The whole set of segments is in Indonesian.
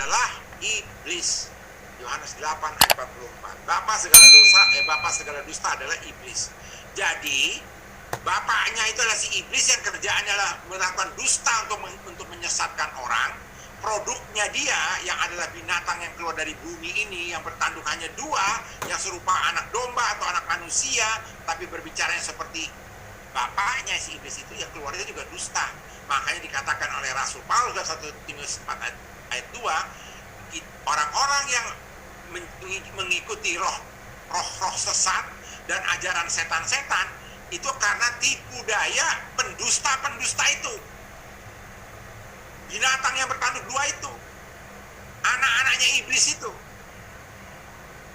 adalah iblis. Yohanes 8 ayat 44. Bapa segala dusta adalah iblis. Jadi bapaknya itu adalah si iblis yang kerjaannya adalah melakukan dusta untuk menyesatkan orang. Produknya dia yang adalah binatang yang keluar dari bumi ini, yang bertanduk hanya dua, yang serupa anak domba atau anak manusia, tapi berbicaranya seperti bapaknya si iblis itu, yang keluarnya juga dusta. Makanya dikatakan oleh Rasul Paulus dalam 1 Timotius 4 ayat 2, orang-orang yang mengikuti roh sesat dan ajaran setan-setan itu karena tipu daya pendusta-pendusta itu, binatang yang bertanduk dua itu, anak-anaknya iblis itu.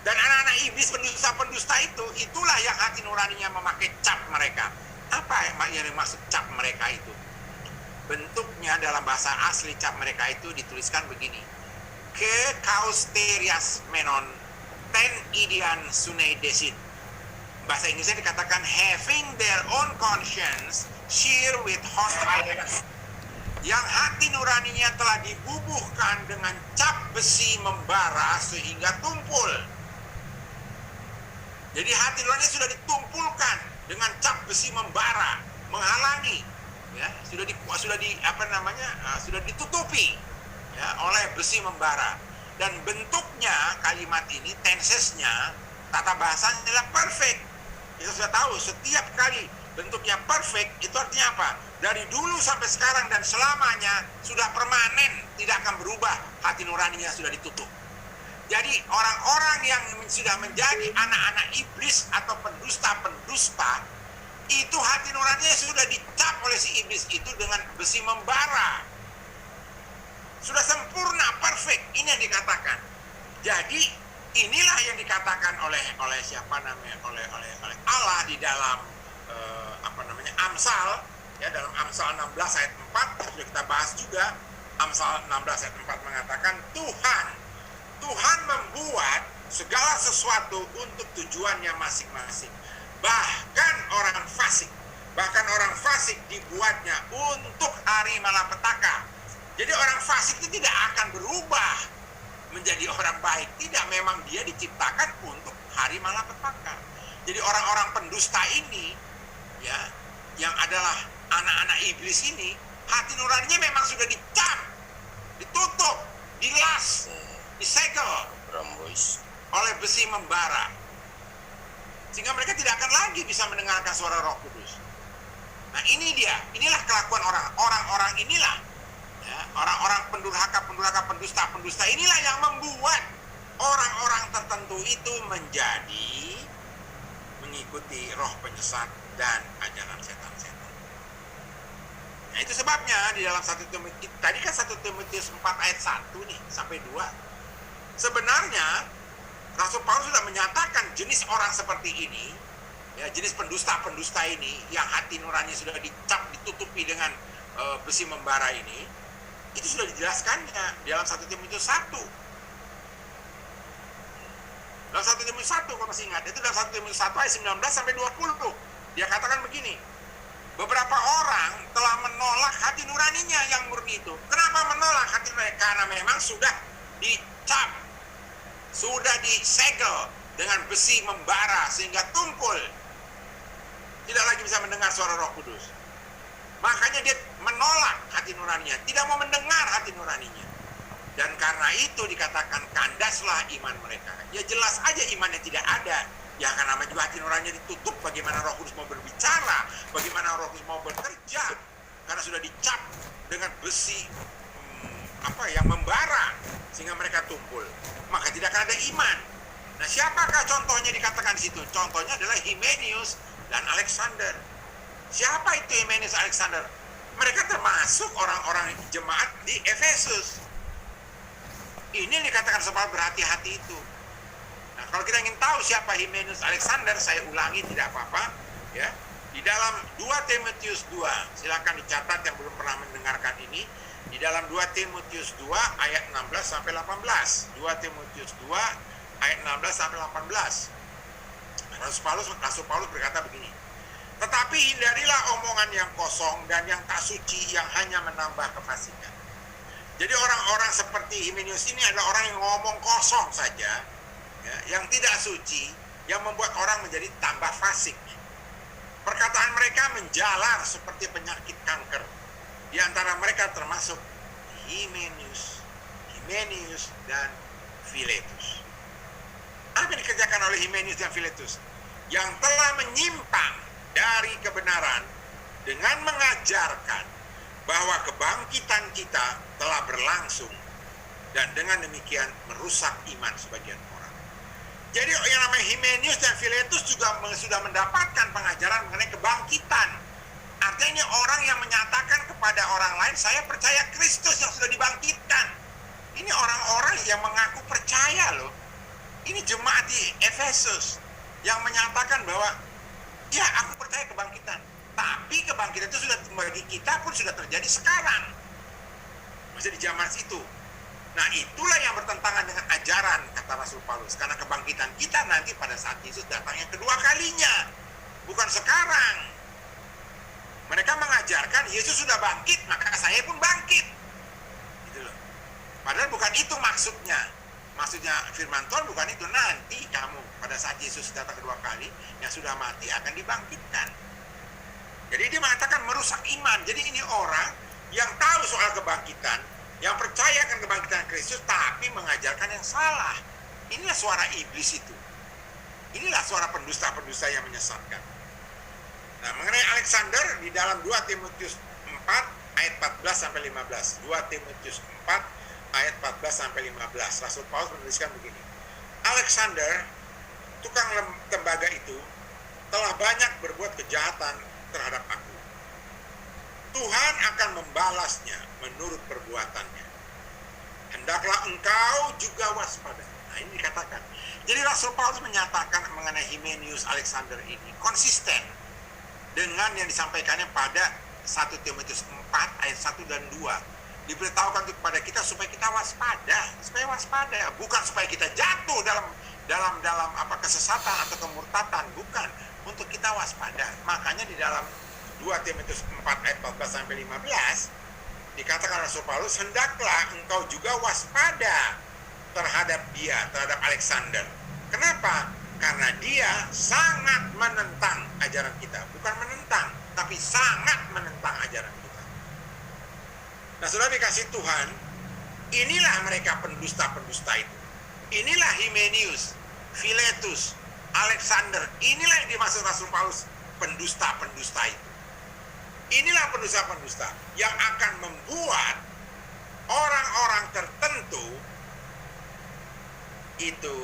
Dan anak-anak iblis pendusta-pendusta itu, itulah yang hati nuraninya memakai cap mereka. Apa yang dimaksud cap mereka itu? Bentuknya dalam bahasa asli cap mereka itu dituliskan begini: ke kausterias menon ten idian sunei desit. Bahasa Inggrisnya dikatakan having their own conscience sheer with hot iron. Yang hati nuraninya telah dibubuhkan dengan cap besi membara sehingga tumpul. Jadi hati nuraninya sudah ditumpulkan dengan cap besi membara, menghalangi, ya, sudah ditutupi, ya, oleh besi membara. Dan bentuknya kalimat ini, tensesnya, tata bahasanya adalah perfect. Kita sudah tahu setiap kali bentuknya perfect itu artinya apa? Dari dulu sampai sekarang dan selamanya sudah permanen, tidak akan berubah. Hati nuraninya sudah ditutup. Jadi orang-orang yang sudah menjadi anak-anak iblis atau pendusta-pendusta, itu hati nuraninya sudah dicap oleh si iblis itu dengan besi membara. Sudah sempurna, perfect. Ini yang dikatakan. Jadi inilah yang dikatakan oleh siapa namanya, oleh Allah di dalam Amsal, ya, dalam Amsal 16 ayat 4 sudah kita bahas juga. Amsal 16 ayat 4 mengatakan Tuhan membuat segala sesuatu untuk tujuannya masing-masing. Bahkan orang fasik dibuatnya untuk hari malapetaka. Jadi orang fasik itu tidak akan berubah menjadi orang baik. Tidak, memang dia diciptakan untuk hari malapetaka. Jadi orang-orang pendusta ini, ya, yang adalah anak-anak iblis ini, hati nuraninya memang sudah dicap, ditutup, dilas, disegel oleh besi membara, sehingga mereka tidak akan lagi bisa mendengarkan suara Roh Kudus. Nah, inilah kelakuan orang-orang inilah, ya, orang-orang pendurhaka, pendusta inilah yang membuat orang-orang tertentu itu menjadi mengikuti roh penyesat dan ajaran setan-setan. Nah, itu sebabnya di dalam 1 Timotius, tadi kan 1 Timotius 4 ayat 1 nih sampai 2. Sebenarnya Rasul Paulus sudah menyatakan jenis orang seperti ini, ya, jenis pendusta-pendusta ini yang hati nurani sudah dicap, ditutupi dengan besi membara ini, itu sudah dijelaskannya di dalam 1 Timotius 1. Dalam 1 Timotius 1, kalau masih ingat, itu dalam 1 Timotius 1 ayat 19 sampai 20. Dia katakan begini: beberapa orang telah menolak hati nuraninya yang murni itu. Kenapa menolak hati nurani? Karena memang sudah dicap, sudah disegel dengan besi membara sehingga tumpul, tidak lagi bisa mendengar suara Roh Kudus. Makanya dia menolak hati nuraninya, tidak mau mendengar hati nuraninya. Dan karena itu dikatakan kandaslah iman mereka. Ya jelas aja imannya tidak ada. Ya karena juga hati nuraninya ditutup, bagaimana Roh Kudus mau berbicara, bagaimana Roh Kudus mau bekerja, karena sudah dicap dengan besi yang membara sehingga mereka tumpul. Maka tidak akan ada iman. Nah, siapakah contohnya dikatakan di situ? Contohnya adalah Hymenaeus dan Alexander. Siapa itu Hymenaeus Alexander? Mereka termasuk orang-orang jemaat di Efesus. Ini yang dikatakan sebab berhati-hati itu. Nah, kalau kita ingin tahu siapa Hymenaeus Alexander, saya ulangi, tidak apa-apa, ya. Di dalam 2 Timotius 2, silakan dicatat yang belum pernah mendengarkan ini. Di dalam 2 Timotius 2 ayat 16 sampai 18. 2 Timotius 2 ayat 16 sampai 18. Rasul Paulus berkata begini: tetapi hindarilah omongan yang kosong dan yang tak suci yang hanya menambah kefasikan. Jadi orang-orang seperti Himenius ini adalah orang yang ngomong kosong saja, ya, yang tidak suci, yang membuat orang menjadi tambah fasik. Perkataan mereka menjalar seperti penyakit kanker. Di antara mereka termasuk Himenius, dan Philetus. Apa yang dikerjakan oleh Himenius dan Philetus? Yang telah menyimpang dari kebenaran dengan mengajarkan bahwa kebangkitan kita telah berlangsung dan dengan demikian merusak iman sebagian orang. Jadi yang namanya Himenius dan Philetus juga sudah mendapatkan pengajaran mengenai kebangkitan. Artinya ini orang yang menyatakan kepada orang lain, saya percaya Kristus yang sudah dibangkitkan. Ini orang-orang yang mengaku percaya loh. Ini jemaat di Efesus yang menyatakan bahwa ya aku percaya kebangkitan. Tapi kebangkitan itu sudah bagi kita pun sudah terjadi sekarang. Masih di zaman itu. Nah itulah yang bertentangan dengan ajaran kata Rasul Paulus. Karena kebangkitan kita nanti pada saat Yesus datang yang kedua kalinya. Bukan sekarang. Mereka mengajarkan Yesus sudah bangkit, maka saya pun bangkit. Gitu loh. Padahal bukan itu maksudnya. Maksudnya firman Tuhan bukan itu. Nanti kamu pada saat Yesus datang kedua kali, yang sudah mati akan dibangkitkan. Jadi dia mengatakan merusak iman. Jadi ini orang yang tahu soal kebangkitan, yang percaya akan kebangkitan Kristus, tapi mengajarkan yang salah. Inilah suara iblis itu. Inilah suara pendusta-pendusta yang menyesatkan. Nah, mengenai Alexander di dalam 2 Timotius 4 ayat 14 sampai 15. 2 Timotius 4 ayat 14 sampai 15. Rasul Paulus menuliskan begini. Alexander, tukang tembaga itu, telah banyak berbuat kejahatan terhadap aku. Tuhan akan membalasnya menurut perbuatannya. Hendaklah engkau juga waspada. Nah, ini dikatakan. Jadi Rasul Paulus menyatakan mengenai Himenius Alexander ini konsisten dengan yang disampaikannya pada 1 Timotius 4 ayat 1 dan 2. Diberitahukan kepada kita supaya kita waspada, bukan supaya kita jatuh dalam kesesatan atau kemurtatan, bukan, untuk kita waspada. Makanya di dalam 2 Timotius 4 ayat 14 sampai 15 dikatakan Rasul Paulus, hendaklah engkau juga waspada terhadap Alexander. Kenapa? Karena dia sangat menentang ajaran kita. Bukan menentang, tapi sangat menentang ajaran kita. Nah, saudara dikasih Tuhan, inilah mereka pendusta-pendusta itu. Inilah Himenius, Philetus, Alexander. Inilah yang dimaksud Rasul Paulus, pendusta-pendusta itu. Inilah pendusta-pendusta yang akan membuat orang-orang tertentu itu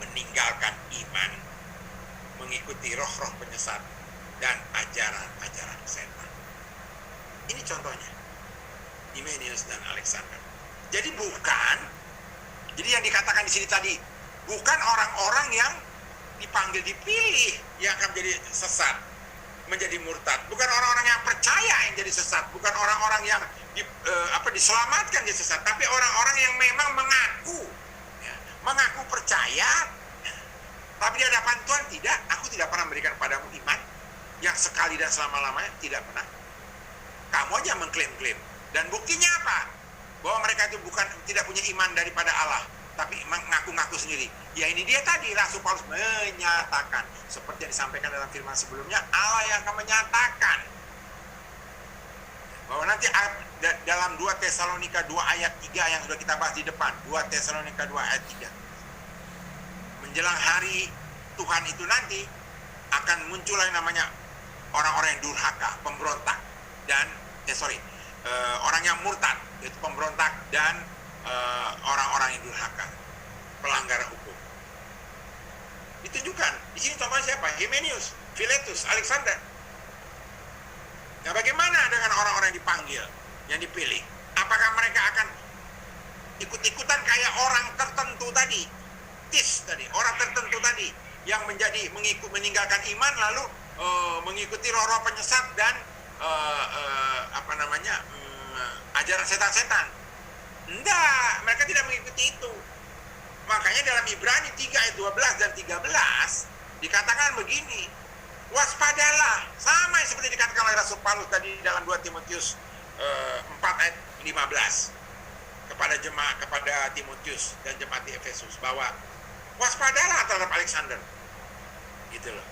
meninggalkan iman, mengikuti roh-roh penyesat dan ajaran-ajaran setan. Ini contohnya Himenius dan Alexander. Jadi yang dikatakan di sini tadi, bukan orang-orang yang dipanggil dipilih yang akan menjadi sesat, menjadi murtad. Bukan orang-orang yang percaya yang jadi sesat, bukan orang-orang yang diselamatkan jadi sesat, tapi orang-orang yang memang mengaku percaya, tapi di hadapan Tuhan aku tidak pernah memberikan padamu iman yang sekali dan selama-lamanya, tidak pernah. Kamu aja mengklaim-klaim. Dan buktinya apa? Bahwa mereka itu tidak punya iman daripada Allah, tapi mengaku-ngaku sendiri. Ya ini dia tadi, Rasul Paulus menyatakan, seperti yang disampaikan dalam firman sebelumnya, Allah yang akan menyatakan bahwa nanti dalam 2 Tesalonika 2 ayat 3 yang sudah kita bahas di depan, 2 Tesalonika 2 ayat 3, menjelang hari Tuhan itu nanti akan muncul yang namanya orang-orang yang durhaka, pemberontak, dan orang yang murtad, yaitu pemberontak dan orang-orang yang durhaka, pelanggar hukum. Ditunjukkan di sini contohnya siapa? Himenius, Philetus, Alexander. Nah, bagaimana dengan orang-orang yang dipanggil, yang dipilih? Apakah mereka akan ikut-ikutan kayak orang tertentu tadi? Orang tertentu tadi yang meninggalkan iman lalu mengikuti roh-roh penyesat dan ajaran setan-setan. Enggak, mereka tidak mengikuti itu. Makanya dalam Ibrani 3 ayat 12 dan 13 dikatakan begini, waspadalah, sama seperti dikatakan oleh Rasul Paulus tadi dalam 2 Timotius 4 ayat 15. kepada Timotius dan jemaat di Efesus bahwa waspadalah terhadap Alexander, gitu loh.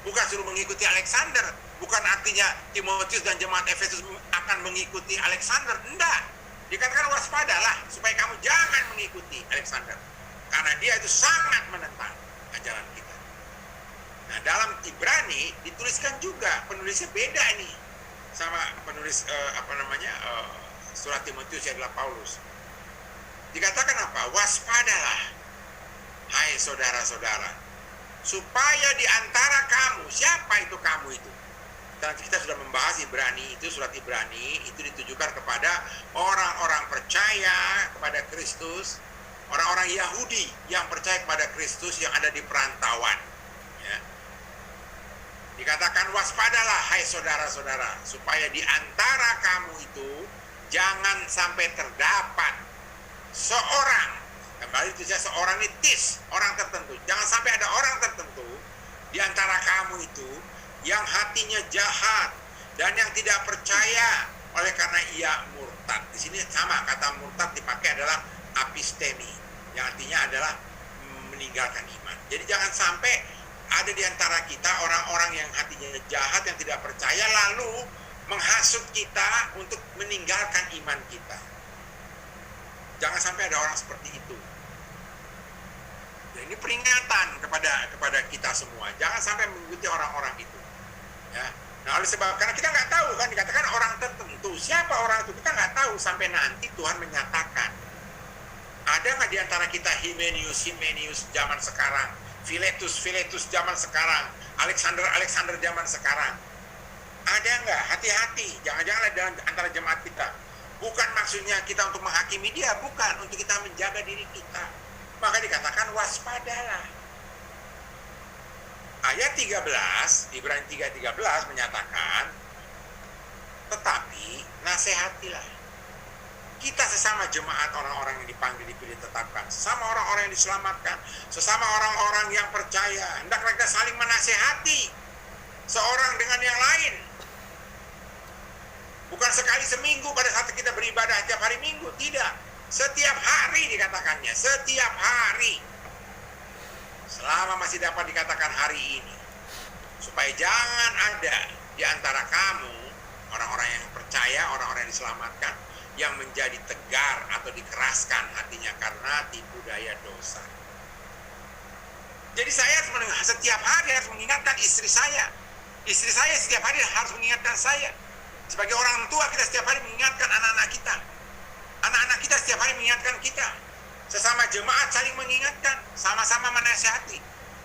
Bukan suruh mengikuti Alexander, bukan artinya Timotius dan jemaat Efesus akan mengikuti Alexander, enggak. Dikatakan waspadalah supaya kamu jangan mengikuti Alexander, karena dia itu sangat menentang ajaran kita. Nah, dalam Ibrani dituliskan juga, penulisnya beda nih sama penulis surat Timotius yang adalah Paulus. Dikatakan apa? Waspadalah, hai saudara-saudara, supaya di antara kamu, siapa itu kamu itu? Dan kita sudah membahas Ibrani itu, surat Ibrani itu ditujukan kepada orang-orang percaya kepada Kristus, orang-orang Yahudi yang percaya kepada Kristus yang ada di perantauan. Ya. Dikatakan waspadalah, hai saudara-saudara, supaya di antara kamu itu jangan sampai terdapat seorang, kembali itu saya seorang nitis, orang tertentu. Jangan sampai ada orang tertentu di antara kamu itu yang hatinya jahat dan yang tidak percaya oleh karena ia murtad. Di sini sama kata murtad dipakai adalah apistemi, yang artinya adalah meninggalkan iman. Jadi jangan sampai ada di antara kita orang-orang yang hatinya jahat, yang tidak percaya, lalu menghasut kita untuk meninggalkan iman kita. Jangan sampai ada orang seperti itu. Dan ini peringatan kepada kita semua. Jangan sampai mengikuti orang-orang itu. Ya. Nah, oleh sebab karena kita nggak tahu kan, dikatakan orang tertentu. Siapa orang itu? Kita nggak tahu sampai nanti Tuhan menyatakan. Ada nggak di antara kita Himenius zaman sekarang, Filetus zaman sekarang, Alexander zaman sekarang? Ada nggak? Hati-hati. Jangan-jangan ada antara jemaat kita. Bukan maksudnya kita untuk menghakimi dia, bukan, untuk kita menjaga diri kita. Maka dikatakan waspadalah. Ayat 13, Ibrani 3:13 menyatakan, tetapi nasihatilah. Kita sesama jemaat, orang-orang yang dipanggil, dipilih, tetapkan, sesama orang-orang yang diselamatkan, sesama orang-orang yang percaya, hendaklah kita saling menasihati seorang dengan yang lain. Bukan sekali seminggu pada saat kita beribadah tiap hari Minggu, tidak. Setiap hari dikatakannya, setiap hari. Selama masih dapat dikatakan hari ini. Supaya jangan ada di antara kamu, orang-orang yang percaya, orang-orang yang diselamatkan, yang menjadi tegar atau dikeraskan hatinya karena tipu daya dosa. Jadi saya setiap hari harus mengingatkan istri saya. Istri saya setiap hari harus mengingatkan saya. Sebagai orang tua, kita setiap hari mengingatkan anak-anak kita. Anak-anak kita setiap hari mengingatkan kita. Sesama jemaat saling mengingatkan, sama-sama menasihati.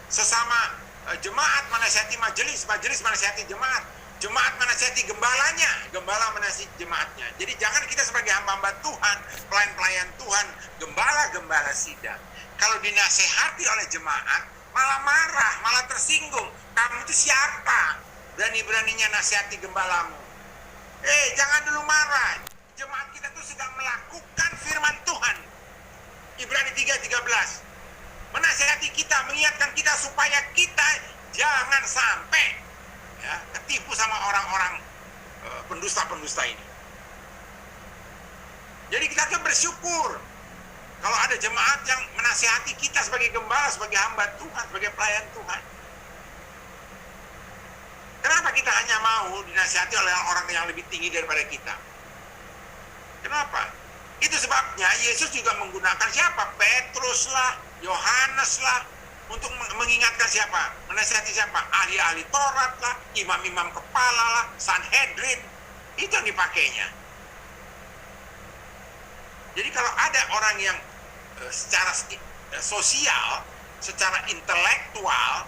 Sesama jemaat menasihati majelis, majelis menasihati jemaat. Jemaat menasihati gembalanya, gembala menasihati jemaatnya. Jadi jangan kita sebagai hamba-hamba Tuhan, pelayan-pelayan Tuhan, gembala-gembala sidang. Kalau dinasihati oleh jemaat, malah marah, malah tersinggung. Kamu itu siapa? Berani-beraninya nasihati gembalamu. Jangan dulu marah. Jemaat kita tuh sedang melakukan firman Tuhan. Ibrani 3:13. Menasihati kita, mengingatkan kita supaya kita jangan sampai ketipu sama orang-orang pendusta-pendusta ini. Jadi kita harus bersyukur kalau ada jemaat yang menasihati kita sebagai gembala, sebagai hamba Tuhan, sebagai pelayan Tuhan. Kenapa kita hanya mau dinasihati oleh orang yang lebih tinggi daripada kita? Kenapa? Itu sebabnya Yesus juga menggunakan siapa? Petrus lah, Yohanes lah, untuk mengingatkan siapa? Menasihati siapa? Ahli-ahli Taurat lah, imam-imam kepala lah, Sanhedrin. Itu yang dipakainya. Jadi kalau ada orang yang secara sosial, secara intelektual,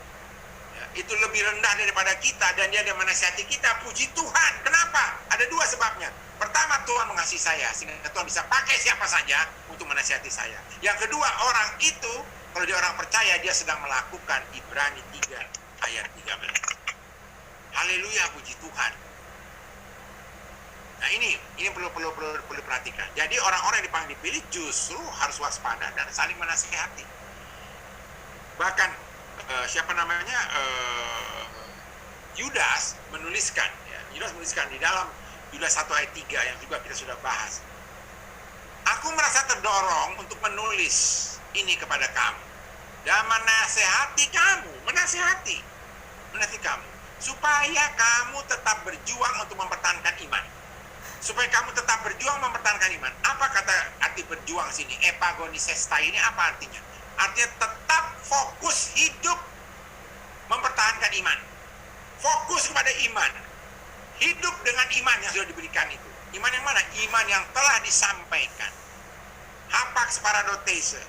itu lebih rendah daripada kita dan dia menasihati kita, puji Tuhan. Kenapa? Ada dua sebabnya. Pertama, Tuhan mengasihi saya sehingga Tuhan bisa pakai siapa saja untuk menasihati saya. Yang kedua, orang itu kalau dia orang percaya, dia sedang melakukan Ibrani 3 ayat 13. Haleluya, puji Tuhan. Nah, ini perlu perhatikan. Jadi orang-orang yang dipanggil dipilih justru harus waspada dan saling menasihati. Bahkan Yudas menuliskan di dalam Yudas 1 ayat 3 yang juga kita sudah bahas. Aku merasa terdorong untuk menulis ini kepada kamu dan menasehati kamu, menasehati kamu, supaya kamu tetap berjuang untuk mempertahankan iman. Supaya kamu tetap berjuang mempertahankan iman. Apa kata arti berjuang sini? Epagonisestai ini apa artinya? Artinya tetap fokus hidup mempertahankan iman. Fokus kepada iman. Hidup dengan iman yang sudah diberikan itu. Iman yang mana? Iman yang telah disampaikan. Hapax paradotese.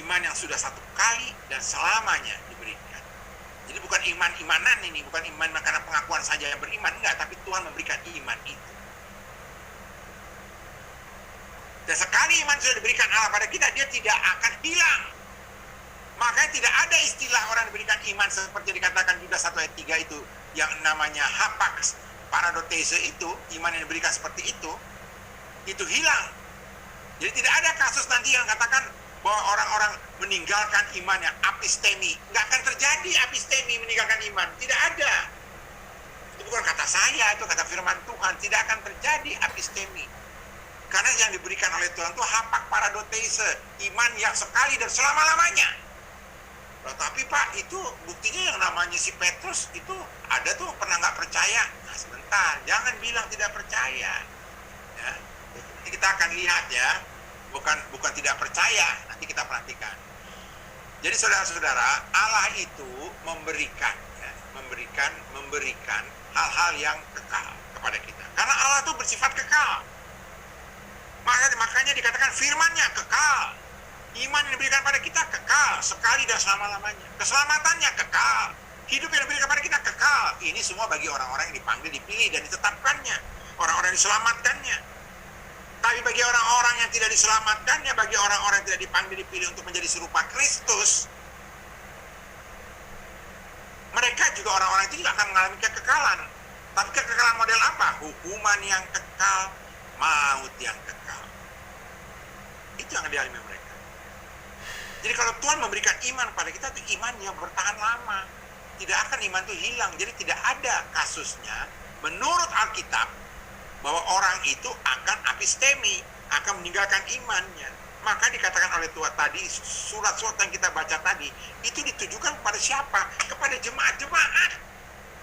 Iman yang sudah satu kali dan selamanya diberikan. Jadi bukan iman-imanan ini, bukan iman karena pengakuan saja yang beriman, enggak, tapi Tuhan memberikan iman itu. Dan sekali iman sudah diberikan Allah pada kita, dia tidak akan hilang. Makanya tidak ada istilah orang diberikan iman seperti dikatakan Yudas 1 ayat 3 itu, yang namanya hapax paradotese itu, iman yang diberikan seperti itu hilang. Jadi tidak ada kasus nanti yang katakan bahwa orang-orang meninggalkan imannya, apistemi. Nggak akan terjadi apistemi meninggalkan iman. Tidak ada. Itu bukan kata saya, itu kata firman Tuhan. Tidak akan terjadi apistemi. Karena yang diberikan oleh Tuhan itu hapax paradotese, iman yang sekali dan selama-lamanya. Loh, tapi Pak, itu buktinya yang namanya si Petrus itu ada tuh pernah nggak percaya. Nah sebentar, jangan bilang tidak percaya. Ya. Nanti kita akan lihat ya. Bukan tidak percaya, nanti kita perhatikan. Jadi saudara-saudara, Allah itu memberikan hal-hal yang kekal kepada kita. Karena Allah itu bersifat kekal. Makanya dikatakan firman-Nya kekal. Iman yang diberikan pada kita kekal, sekali dan selama-lamanya. Keselamatannya kekal. Hidup yang diberikan pada kita kekal. Ini semua bagi orang-orang yang dipanggil, dipilih, dan ditetapkannya. Orang-orang yang diselamatkannya. Tapi bagi orang-orang yang tidak diselamatkannya, bagi orang-orang yang tidak dipanggil, dipilih untuk menjadi serupa Kristus, mereka juga orang-orang itu juga akan mengalami kekekalan. Tapi kekekalan model apa? Hukuman yang kekal, maut yang kekal. Itu yang dialami mereka. Jadi kalau Tuhan memberikan iman pada kita, itu iman yang bertahan lama. Tidak akan iman itu hilang. Jadi tidak ada kasusnya, menurut Alkitab, bahwa orang itu akan apistemi, akan meninggalkan imannya. Maka dikatakan oleh Tuhan tadi, surat-surat yang kita baca tadi, itu ditujukan kepada siapa? Kepada jemaat-jemaat.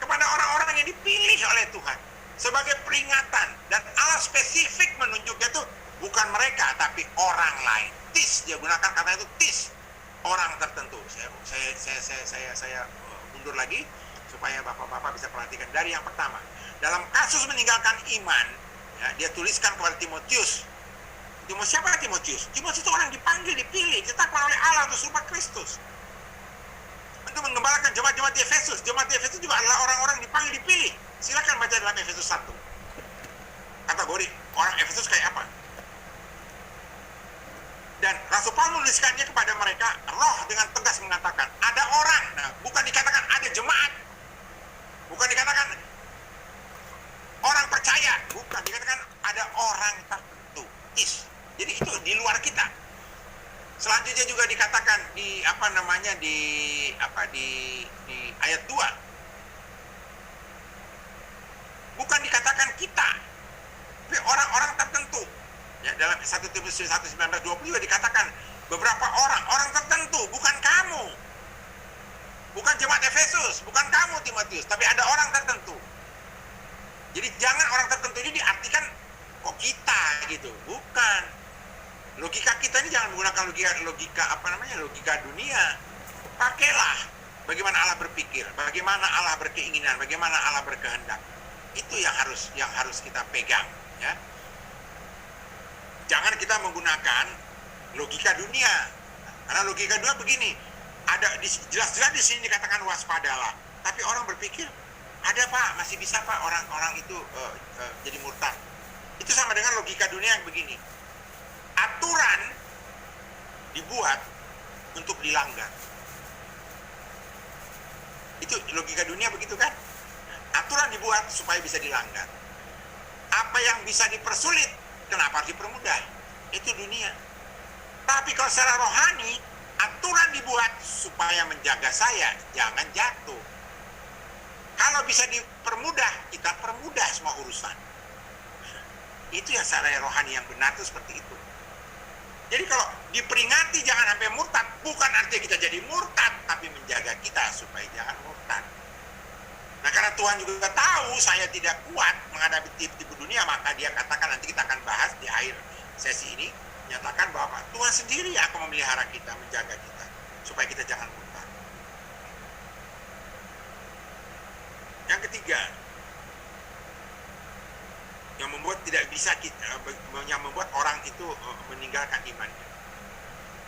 Kepada orang-orang yang dipilih oleh Tuhan. Sebagai peringatan. Dan Allah spesifik menunjuknya itu bukan mereka, tapi orang lain. Tis, dia gunakan kata itu tis. Orang tertentu. Saya mundur lagi, supaya bapak-bapak bisa perhatikan dari yang pertama. Dalam kasus meninggalkan iman, ya, dia tuliskan kepada Timotius. Siapa Timotius? Timotius itu orang dipanggil, dipilih, ditetapkan oleh Allah untuk serupa Kristus. Untuk menggembalakan jemaat-jemaat di Efesus. Jemaat di Efesus juga adalah orang-orang dipanggil, dipilih. Silakan baca dalam Efesus 1. Kategori orang Efesus kayak apa? Dan Rasul Paulus menuliskannya kepada mereka, Roh dengan tegas mengatakan, ada orang. Nah, bukan dikatakan ada jemaat. Bukan dikatakan orang percaya, bukan, dikatakan ada orang tertentu. Jadi itu di luar kita. Selanjutnya juga dikatakan di di ayat 2. Bukan dikatakan kita, tapi orang-orang tertentu. Ya, dalam 1 Timotius 1:19-20 juga dikatakan beberapa orang tertentu, bukan kamu. Bukan jemaat Efesus, bukan kamu Timotius, tapi ada orang tertentu. Jadi jangan orang tertentu ini diartikan kok kita gitu, bukan. Logika kita ini jangan menggunakan logika dunia. Pakailah bagaimana Allah berpikir, bagaimana Allah berkeinginan, bagaimana Allah berkehendak. Itu yang harus kita pegang, ya. Jangan kita menggunakan logika dunia. Karena logika dunia begini, ada jelas-jelas di sini dikatakan waspadalah. Tapi orang berpikir, ada Pak, masih bisa Pak orang-orang itu jadi murtad. Itu sama dengan logika dunia yang begini. Aturan dibuat untuk dilanggar. Itu logika dunia begitu kan? Aturan dibuat supaya bisa dilanggar. Apa yang bisa dipersulit, kenapa harus dipermudah? Itu dunia. Tapi kalau secara rohani, aturan dibuat supaya menjaga saya jangan jatuh. Kalau bisa dipermudah, kita permudah semua urusan. Itu ya cara rohani yang benar itu seperti itu. Jadi kalau diperingati jangan sampai murtad, bukan artinya kita jadi murtad, tapi menjaga kita supaya jangan murtad. Nah, karena Tuhan juga tahu saya tidak kuat menghadapi tipu-tipu dunia, maka dia katakan, nanti kita akan bahas di akhir sesi ini, nyatakan bahwa Tuhan sendiri akan memelihara kita, menjaga kita, supaya kita jangan murtad. Yang ketiga, yang membuat tidak bisa yang membuat orang itu meninggalkan imannya.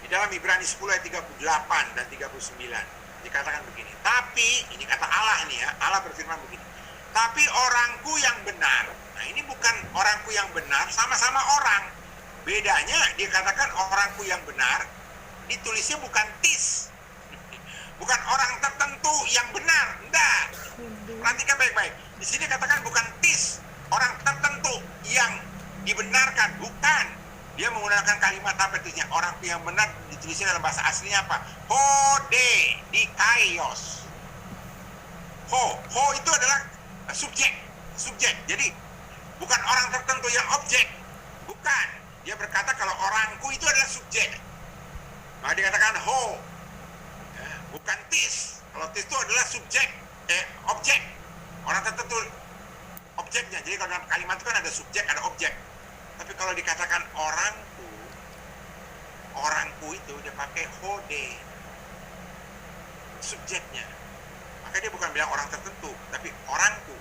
Di dalam Ibrani 10 ayat 38 dan 39 dikatakan begini. Tapi ini kata Allah nih ya, Allah berfirman begini. Tapi orangku yang benar. Nah, ini bukan orangku yang benar, sama-sama orang. Bedanya dikatakan orangku yang benar, ditulisnya bukan tis. Bukan orang tertentu yang benar, enggak. Perhatikan baik-baik. Di sini katakan bukan tis, orang tertentu yang dibenarkan, bukan. Dia menggunakan kalimat apa tulisnya? Orang yang benar ditulisnya dalam bahasa aslinya apa? Hode, dikaios. Ho itu adalah subjek. Jadi bukan orang tertentu yang objek, bukan. Dia berkata kalau orangku itu adalah subjek. Maka dikatakan ho, ya, bukan tis. Kalau tis itu adalah subjek, objek. Orang tertentu objeknya. Jadi kalau dalam kalimat itu kan ada subjek, ada objek. Tapi kalau dikatakan orangku itu dia pakai hode, subjeknya. Maka dia bukan bilang orang tertentu, tapi orangku.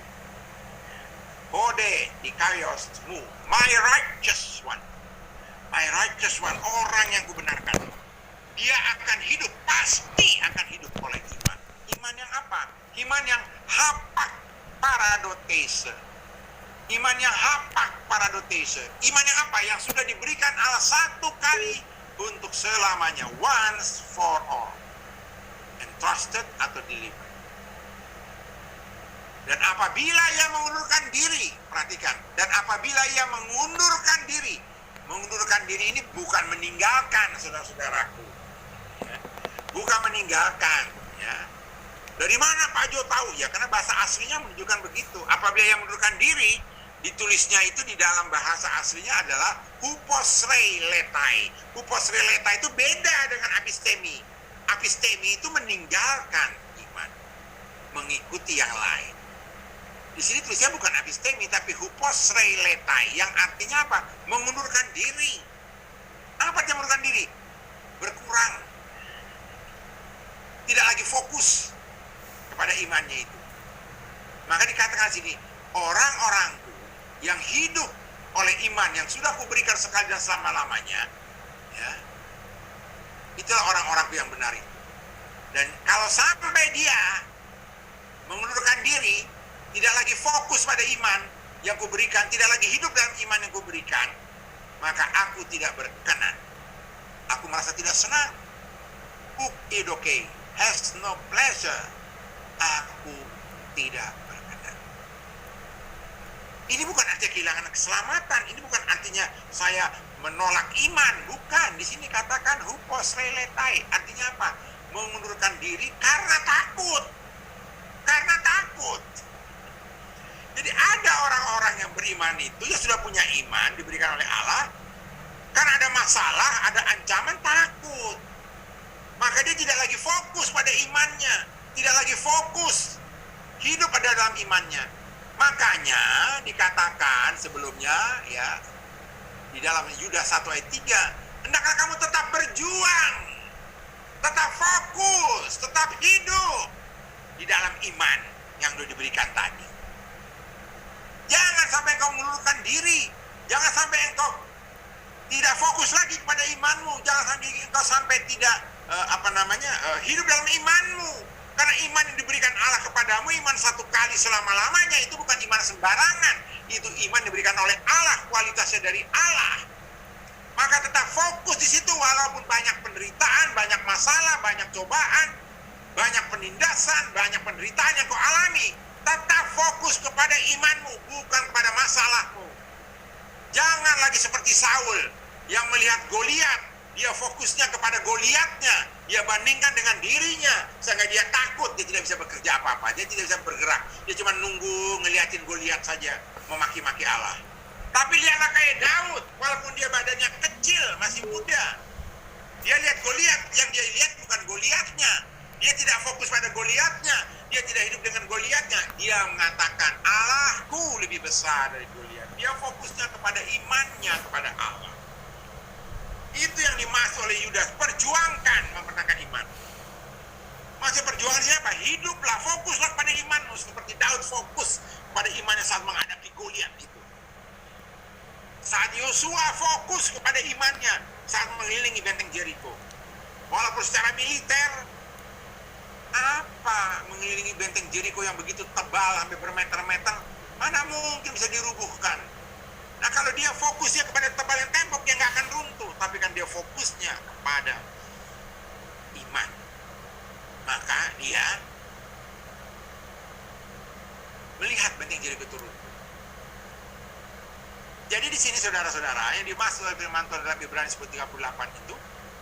Hode dikaiosmu, my righteous one. My righteous one, orang yang kubenarkan. Dia akan hidup, pasti akan hidup oleh iman. Iman yang apa? Iman yang hapak paradotese. Iman yang hapak paradotese. Iman yang apa? Yang sudah diberikan Allah satu kali untuk selamanya. Once for all. Entrusted atau delivered. Dan apabila ia mengundurkan diri, perhatikan. Dan apabila ia mengundurkan diri ini bukan meninggalkan, saudara-saudaraku. Ya. Bukan meninggalkan. Ya. Dari mana Pak Jo tahu? Ya karena bahasa aslinya menunjukkan begitu. Apabila ia mengundurkan diri, ditulisnya itu di dalam bahasa aslinya adalah huposreiletai. Huposreiletai itu beda dengan apistemi. Apistemi itu meninggalkan iman, mengikuti yang lain. Di sini tulisnya bukan apistemi, tapi huposreiletai, yang artinya apa? Mengundurkan diri. Apa yang mengundurkan diri? Berkurang. Tidak lagi fokus kepada imannya itu. Maka dikatakan di sini, orang-orangku yang hidup oleh iman yang sudah kuberikan sekali dan selama-lamanya, ya, itulah orang-orangku yang benar itu. Dan kalau sampai dia mengundurkan diri, tidak lagi fokus pada iman yang kuberikan, tidak lagi hidup dalam iman yang kuberikan, maka aku tidak berkenan. Aku merasa tidak senang. Uk idoke has no pleasure. Aku tidak berkenan. Ini bukan artinya kehilangan keselamatan. Ini bukan artinya saya menolak iman. Bukan. Di sini katakan huposreiletai. Artinya apa? Mengundurkan diri karena takut. Karena takut. Jadi ada orang-orang yang beriman itu ya sudah punya iman diberikan oleh Allah. Karena ada masalah, ada ancaman, takut. Maka dia tidak lagi fokus pada imannya. Tidak lagi fokus hidup pada dalam imannya. Makanya dikatakan sebelumnya ya di dalam Yudas 1 ayat 3, hendaklah kamu tetap berjuang, tetap fokus, tetap hidup di dalam iman yang sudah diberikan tadi. Jangan sampai engkau mengundurkan diri. Jangan sampai engkau tidak fokus lagi kepada imanmu. Jangan sampai engkau sampai tidak hidup dalam imanmu. Karena iman yang diberikan Allah kepadamu, iman satu kali selama-lamanya, itu bukan iman sembarangan. Itu iman diberikan oleh Allah, kualitasnya dari Allah. Maka tetap fokus di situ walaupun banyak penderitaan, banyak masalah, banyak cobaan, banyak penindasan, banyak penderitaan yang kau alami. Tetap fokus kepada imanmu, bukan kepada masalahmu. Jangan lagi seperti Saul yang melihat Goliat, dia fokusnya kepada Goliatnya, dia bandingkan dengan dirinya, sehingga dia takut, dia tidak bisa bekerja apa-apa, dia tidak bisa bergerak, dia cuma nunggu ngeliatin Goliat saja, memaki-maki Allah. Tapi lihatlah kayak Daud, walaupun dia badannya kecil, masih muda. Dia lihat Goliat, yang dia lihat bukan Goliatnya. Dia tidak fokus pada Goliatnya. Dia tidak hidup dengan Goliatnya. Dia mengatakan, Allahku lebih besar dari Goliat. Dia fokusnya kepada imannya kepada Allah. Itu yang dimaksud oleh Yudas. Perjuangkan mempertahankan iman. Maksud perjuangan siapa? Hiduplah, fokuslah pada imanmu. Seperti Daud fokus pada imannya saat menghadapi Goliat itu. Saat Yosua fokus kepada imannya saat mengelilingi benteng Jericho. Walaupun secara militer, apa mengelilingi benteng Jericho yang begitu tebal sampai bermeter-meter, mana mungkin bisa dirubuhkan. Nah, kalau dia fokusnya kepada tebalnya tembok, dia nggak akan runtuh. Tapi kan dia fokusnya kepada iman. Maka dia melihat benteng Jericho itu runtuh. Jadi di sini saudara-saudara, yang dimaksud oleh firman Tuhan dalam Ibrani 10:38 itu,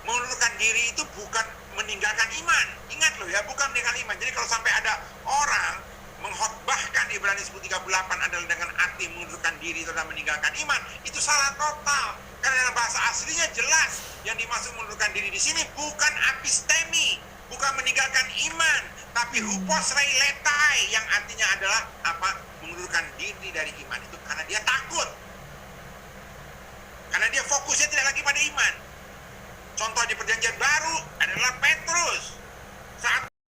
mengundurkan diri itu bukan meninggalkan iman. Ingat loh ya, bukan meninggalkan iman. Jadi kalau sampai ada orang mengkhotbahkan Ibrani 10:38 adalah dengan arti mengundurkan diri itu adalah meninggalkan iman, itu salah total. Karena dalam bahasa aslinya jelas, yang dimaksud mengundurkan diri di sini bukan apistemi, bukan meninggalkan iman, tapi hupos reiletai, yang artinya adalah apa? Mengundurkan diri dari iman itu karena dia takut. Karena dia fokusnya tidak lagi pada iman. Contoh di perjanjian baru adalah Petrus.